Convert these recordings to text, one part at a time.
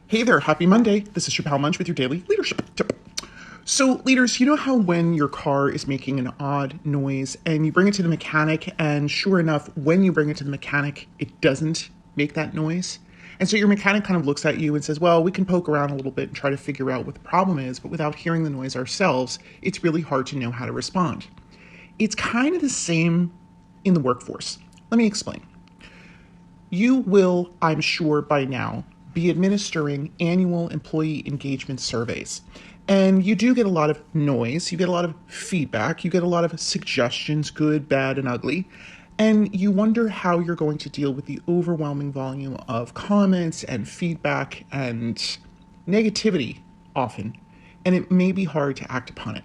Hey there, happy Monday. This is your pal Munch with your daily leadership tip. So, leaders, you know how when your car is making an odd noise and you bring it to the mechanic, and sure enough, when you bring it to the mechanic, it doesn't make that noise? And so your mechanic kind of looks at you and says, well, we can poke around a little bit and try to figure out what the problem is, but without hearing the noise ourselves, it's really hard to know how to respond. It's kind of the same in the workforce. Let me explain. You will, I'm sure by now, be administering annual employee engagement surveys. And you do get a lot of noise, you get a lot of feedback, you get a lot of suggestions, good, bad, and ugly. And you wonder how you're going to deal with the overwhelming volume of comments and feedback and negativity often. And it may be hard to act upon it.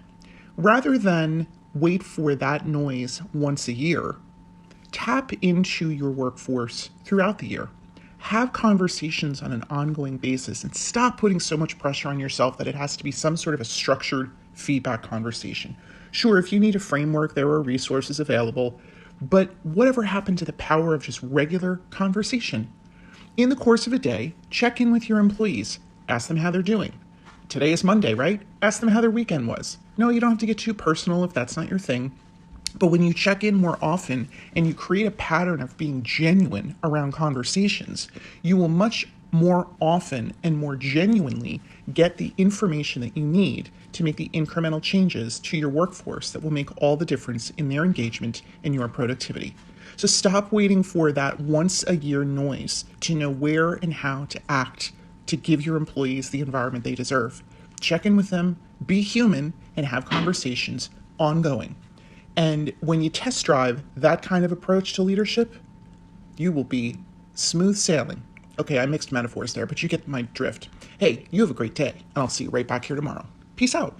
Rather than wait for that noise once a year, tap into your workforce throughout the year. Have conversations on an ongoing basis and stop putting so much pressure on yourself that it has to be some sort of a structured feedback conversation. Sure, if you need a framework, there are resources available, but whatever happened to the power of just regular conversation? In the course of a day, check in with your employees. Ask them how they're doing. Today is Monday, right? Ask them how their weekend was. No, you don't have to get too personal if that's not your thing. But when you check in more often and you create a pattern of being genuine around conversations, you will much more often and more genuinely get the information that you need to make the incremental changes to your workforce that will make all the difference in their engagement and your productivity. So stop waiting for that once a year noise to know where and how to act to give your employees the environment they deserve. Check in with them, be human, and have conversations ongoing. And when you test drive that kind of approach to leadership, you will be smooth sailing. Okay, I mixed metaphors there, but you get my drift. Hey, you have a great day, and I'll see you right back here tomorrow. Peace out.